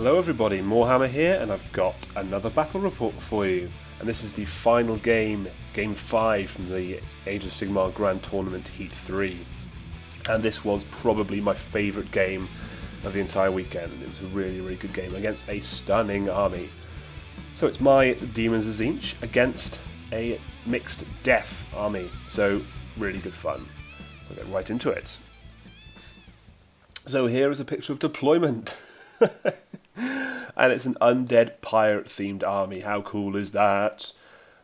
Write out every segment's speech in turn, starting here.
Hello everybody, Moarhammer here, and I've got another battle report for you. And this is the final game, Game 5 from the Age of Sigmar Grand Tournament Heat 3. And this was probably my favourite game of the entire weekend. It was a really, really good game against a stunning army. So it's my Demons of Tzeentch against a mixed death army. So really good fun. I'll get right into it. So here is a picture of deployment. And it's an undead pirate themed army. How cool is that?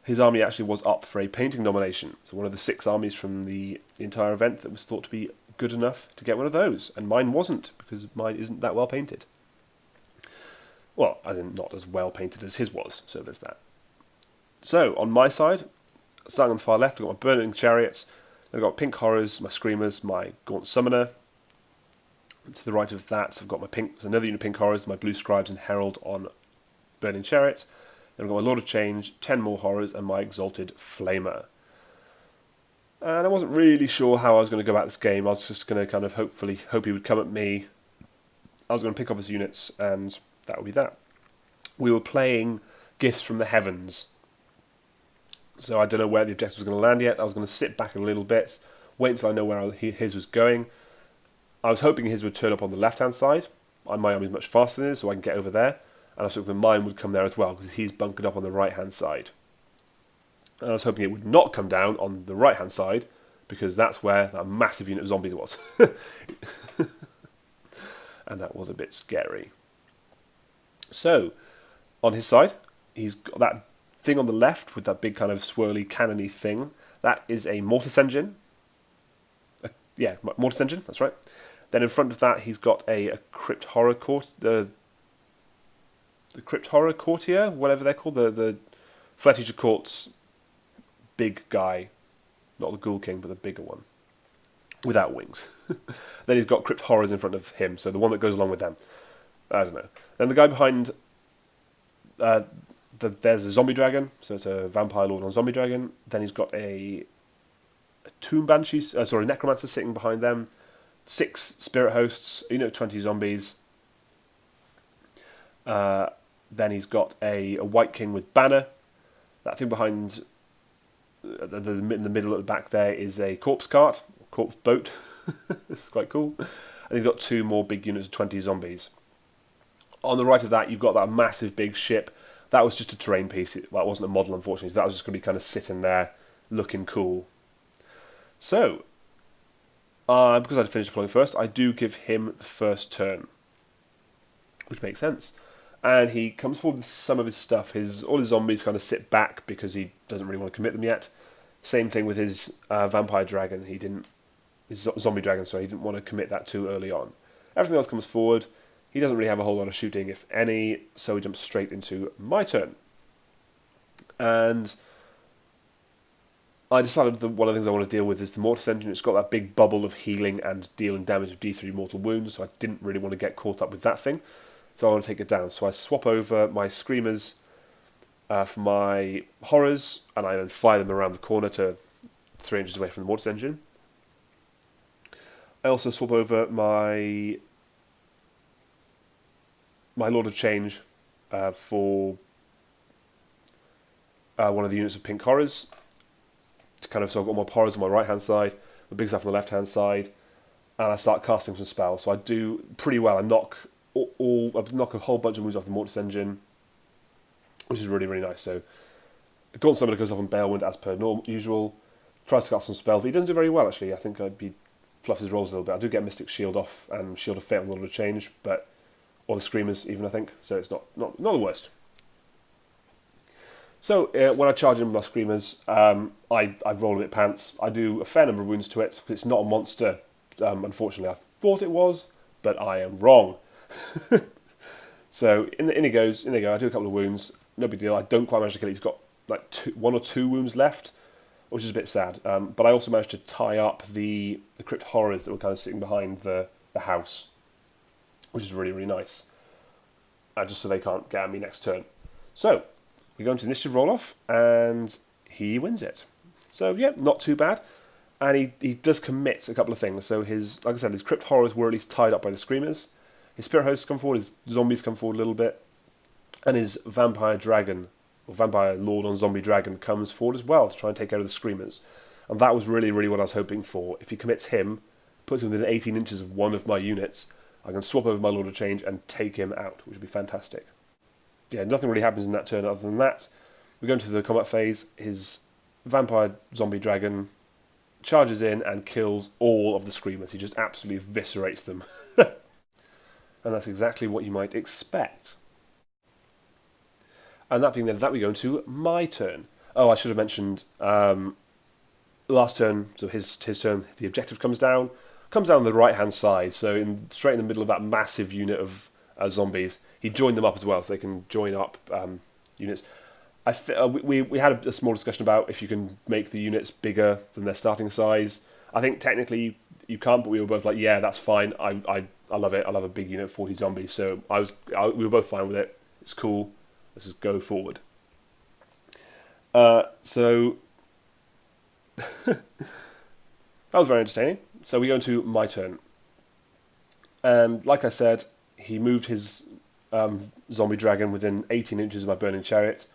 His army actually was up for a painting nomination. So one of the 6 armies from the entire event that was thought to be good enough to get one of those. And mine wasn't, because mine isn't that well painted. Well, as in not as well painted as his was, so there's that. So, on my side, starting on the far left, I've got my Burning Chariots, then I've got Pink Horrors, my Screamers, my Gaunt Summoner. To the right of that, I've got my another unit of Pink Horrors, my Blue Scribes and Herald on Burning Chariot. Then I've got my Lord of Change, 10 more Horrors, and my Exalted Flamer. And I wasn't really sure how I was going to go about this game. I was just going to kind of hope he would come at me. I was going to pick up his units, and that would be that. We were playing Gifts from the Heavens. So I don't know where the objective was going to land yet. I was going to sit back a little bit, wait until I know where his was going. I was hoping his would turn up on the left-hand side. My army is much faster than his, so I can get over there. And I was hoping mine would come there as well, because he's bunkered up on the right-hand side. And I was hoping it would not come down on the right-hand side, because that's where that massive unit of zombies was. And that was a bit scary. So, on his side, he's got that thing on the left with that big kind of swirly, cannony thing. That is a Mortis Engine. Yeah, Mortis Engine, that's right. Then in front of that, he's got a Crypt Horror the Crypt Horror Courtier, whatever they're called, the Fletcher Court's big guy, not the Ghoul King, but the bigger one, without wings. Then he's got Crypt Horrors in front of him, so the one that goes along with them. I don't know. Then the guy behind, there's a Zombie Dragon, so it's a Vampire Lord on Zombie Dragon. Then he's got a Tomb Banshees, Necromancer sitting behind them. 6 Spirit Hosts, 20 zombies. Then he's got a White King with Banner. That thing behind, in the middle at the back there, is a Corpse Cart, Corpse Boat. It's quite cool. And he's got 2 more big units of 20 zombies. On the right of that, you've got that massive big ship. That was just a terrain piece. That wasn't a model, unfortunately. So that was just going to be kind of sitting there, looking cool. So, because I'd finished deploying first, I do give him the first turn, which makes sense. And he comes forward with some of his stuff. All his zombies kind of sit back because he doesn't really want to commit them yet. Same thing with his Vampire Dragon. His Zombie Dragon, sorry, he didn't want to commit that too early on. Everything else comes forward. He doesn't really have a whole lot of shooting, if any, so he jumps straight into my turn. And I decided that one of the things I want to deal with is the Mortis Engine. It's got that big bubble of healing and dealing damage of D3 mortal wounds, so I didn't really want to get caught up with that thing. So I want to take it down. So I swap over my Screamers for my Horrors, and I then fire them around the corner to 3 inches away from the Mortis Engine. I also swap over my Lord of Change for one of the units of Pink Horrors. So I've got my Horrors on my right hand side, the big stuff on the left hand side, and I start casting some spells. So I do pretty well. I knock a whole bunch of moves off the Mortis Engine, which is really, really nice. So Gaunt Summoner goes off on Balewind as per usual, tries to cast some spells, but he doesn't do very well actually. I think he fluffs his rolls a little bit. I do get Mystic Shield off and Shield of Fate on Lord of Change, or the Screamers even, I think, so it's not the worst. So, when I charge in with my Screamers, I roll a bit pants. I do a fair number of wounds to it. It's not a monster, unfortunately. I thought it was, but I am wrong. So, in he goes. I do a couple of wounds. No big deal. I don't quite manage to kill it. He's got like 1 or 2 wounds left, which is a bit sad. But I also managed to tie up the Crypt Horrors that were kind of sitting behind the house, which is really, really nice. Just so they can't get at me next turn. So, we go into initiative roll-off, and he wins it. So, yeah, not too bad. And he does commit a couple of things. So, like I said, his Crypt Horrors were at least tied up by the Screamers. His Spirit Hosts come forward, his zombies come forward a little bit, and his Vampire Dragon, or Vampire Lord on Zombie Dragon, comes forward as well to try and take out of the Screamers. And that was really, really what I was hoping for. If he commits him, puts him within 18 inches of one of my units, I can swap over my Lord of Change and take him out, which would be fantastic. Yeah, nothing really happens in that turn other than that. We go into the combat phase. His Vampire Zombie Dragon charges in and kills all of the Screamers. He just absolutely eviscerates them. And that's exactly what you might expect. And that being that, we go into my turn. Oh, I should have mentioned last turn, so his turn, the objective comes down the right-hand side, so straight in the middle of that massive unit of zombies. He joined them up as well, so they can join up units. We had a small discussion about if you can make the units bigger than their starting size. I think technically you can't, but we were both like, yeah, that's fine. I love it. I love a big unit of 40 zombies, so we were both fine with it. It's cool. Let's just go forward. So that was very entertaining. So we go into my turn. And like I said, he moved his zombie dragon within 18 inches of my burning chariot.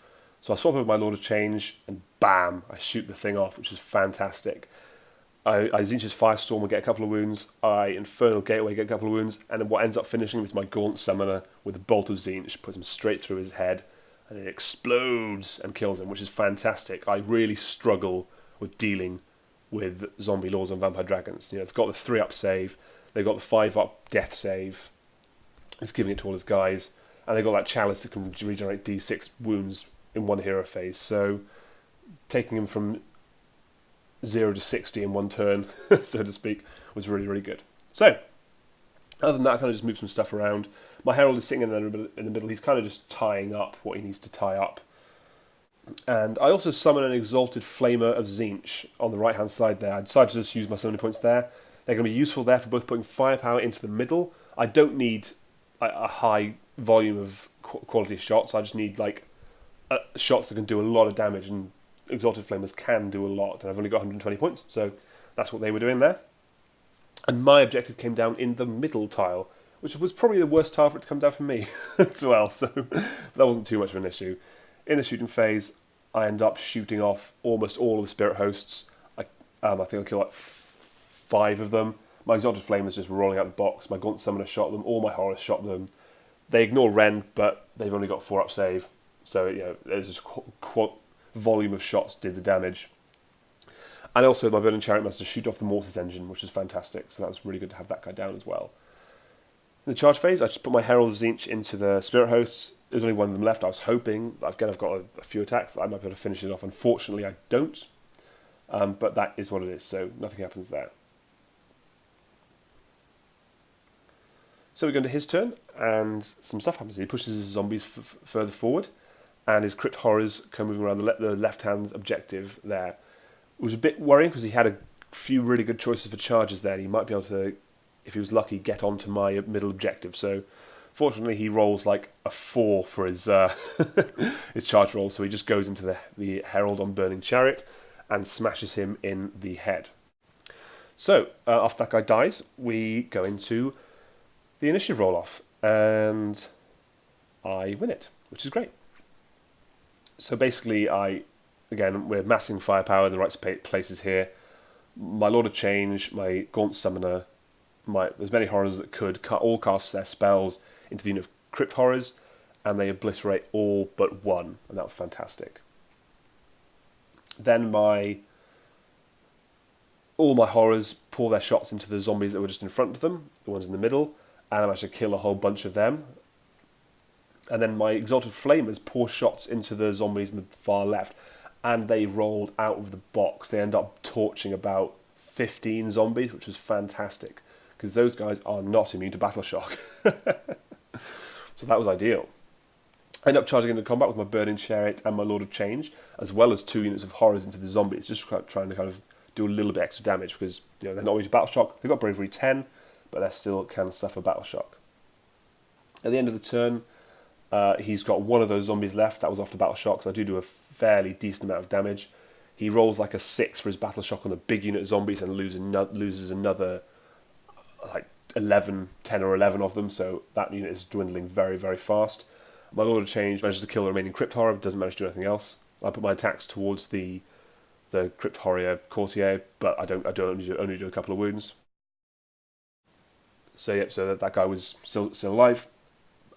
So I swap over my Lord of Change and bam, I shoot the thing off, which is fantastic. I Tzeentch's Firestorm will get a couple of wounds. I Infernal Gateway get a couple of wounds. And then what ends up finishing is my Gaunt Summoner with a Bolt of Tzeentch, puts him straight through his head. And it explodes and kills him, which is fantastic. I really struggle with dealing with zombie lords and vampire dragons. You know, they've got the 3-up save, they've got the 5-up death save. It's giving it to all his guys, and they've got that chalice that can regenerate D6 wounds in one hero phase. So taking him from 0 to 60 in one turn, so to speak, was really, really good. So other than that, I kind of just moved some stuff around. My Herald is sitting in the middle. He's kind of just tying up what he needs to tie up. And I also summon an Exalted Flamer of Tzeentch on the right-hand side there. I decided to just use my summoning points there. They're going to be useful there for both putting firepower into the middle. I don't need a high volume of quality shots. I just need shots that can do a lot of damage, and Exalted Flamers can do a lot. And I've only got 120 points, so that's what they were doing there. And my objective came down in the middle tile, which was probably the worst tile for it to come down for me as well, so that wasn't too much of an issue. In the shooting phase, I end up shooting off almost all of the Spirit Hosts. I think I killed 5 of them. My Exalted Flame is just rolling out the box. My Gaunt Summoner shot them. All my Horrors shot them. They ignore Rend, but they've only got 4-up save. So, there's just volume of shots did the damage. And also, my Burning Chariot managed to shoot off the Mortis engine, which is fantastic. So that was really good to have that guy down as well. In the charge phase, I just put my Herald of Tzeentch into the Spirit Hosts. There's only one of them left. I was hoping, again, I've got a few attacks that I might be able to finish it off. Unfortunately, I don't. But that is what it is, so nothing happens there. So we go into his turn, and some stuff happens. He pushes his zombies further forward, and his Crypt Horrors come moving around the left-hand objective there. It was a bit worrying, because he had a few really good choices for charges there. He might be able to, if he was lucky, get onto my middle objective. So fortunately, he rolls like a 4 for his his charge roll, so he just goes into the Herald on Burning Chariot and smashes him in the head. So after that guy dies, we go into the initiative roll-off, and I win it, which is great. So basically, we're massing firepower in the right places here. My Lord of Change, my Gaunt Summoner, as many Horrors that could all cast their spells into the unit of Crypt Horrors, and they obliterate all but one, and that was fantastic. Then all my Horrors pour their shots into the zombies that were just in front of them, the ones in the middle, and I managed to kill a whole bunch of them. And then my Exalted Flamers pour shots into the zombies in the far left, and they rolled out of the box. They end up torching about 15 zombies, which was fantastic, because those guys are not immune to Battle Shock. So that was ideal. I ended up charging into combat with my Burning Chariot and my Lord of Change, as well as 2 units of Horrors into the zombies, just trying to kind of do a little bit extra damage, because they're not immune to Battle Shock. They've got Bravery 10, but they still can suffer Battle Shock. At the end of the turn, he's got one of those zombies left. That was after Battle Shock, so I do a fairly decent amount of damage. He rolls like a 6 for his Battle Shock on the big unit of zombies and loses another 10 or 11 of them, so that unit is dwindling very, very fast. My Lord of Change manages to kill the remaining Crypt Horror, doesn't manage to do anything else. I put my attacks towards the Crypt Horror Courtier, but I only do a couple of wounds. So yep, so that guy was still alive,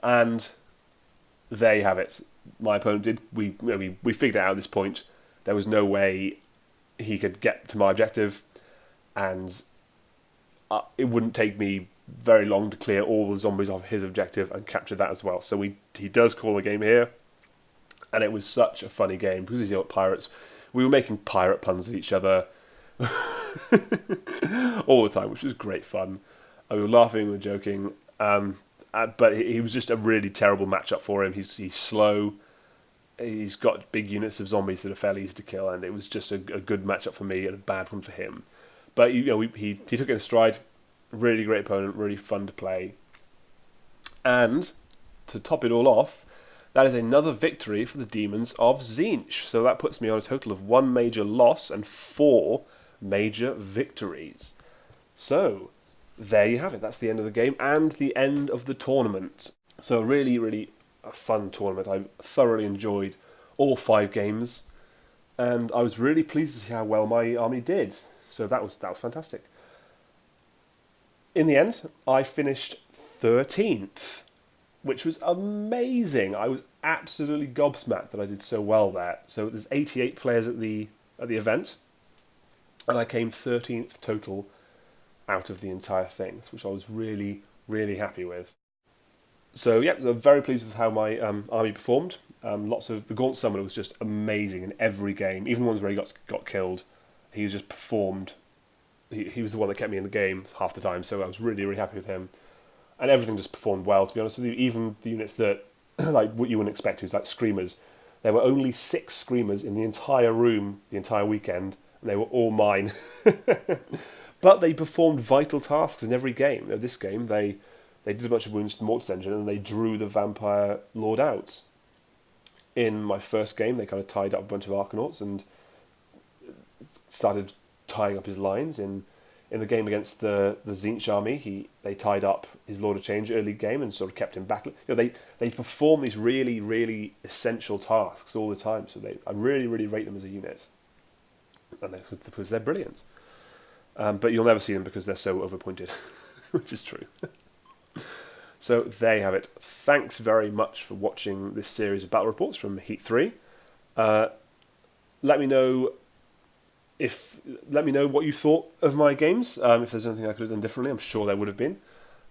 and there you have it. My opponent did. We figured it out at this point. There was no way he could get to my objective, and it wouldn't take me very long to clear all the zombies off his objective and capture that as well. So he does call the game here, and it was such a funny game because he's pirates. We were making pirate puns at each other all the time, which was great fun. We were laughing, we were joking, but he was just a really terrible matchup for him. He's slow, he's got big units of zombies that are fairly easy to kill, and it was just a good matchup for me and a bad one for him. But he took it in stride. Really great opponent, really fun to play. And to top it all off, that is another victory for the Demons of Tzeentch. So that puts me on a total of 1 major loss and 4 major victories. So there you have it. That's the end of the game and the end of the tournament. So really, really a fun tournament. I thoroughly enjoyed all 5 games, and I was really pleased to see how well my army did. So that was fantastic. In the end, I finished 13th, which was amazing. I was absolutely gobsmacked that I did so well there. So there's 88 players at the event, and I came 13th total out of the entire thing, which I was really, really happy with. So yeah, I'm very pleased with how my army performed. The Gaunt Summoner was just amazing in every game, even the ones where he got killed. He just performed. He was the one that kept me in the game half the time, so I was really, really happy with him. And everything just performed well, to be honest with you. Even the units that, like what you wouldn't expect, like Screamers. There were only 6 Screamers in the entire room the entire weekend, and they were all mine. But they performed vital tasks in every game. This game, they did a bunch of wounds to the Mortis Engine, and they drew the Vampire Lord out. In my first game, they kind of tied up a bunch of Arcanauts and started tying up his lines. In the game against the Tzeentch army, they tied up his Lord of Change early game and sort of kept him back. They perform these really, really essential tasks all the time. So I really, really rate them as a unit, and because they're brilliant. But you'll never see them because they're so overpointed, which is true. So there you have it. Thanks very much for watching this series of battle reports from Heat 3. Let me know what you thought of my games. If there's anything I could have done differently, I'm sure there would have been,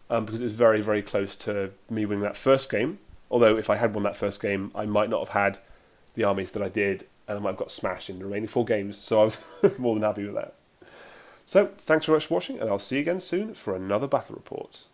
because it was very, very close to me winning that first game. Although if I had won that first game, I might not have had the armies that I did, and I might have got smashed in the remaining 4 games. So I was more than happy with that. So thanks very much for watching, and I'll see you again soon for another battle report.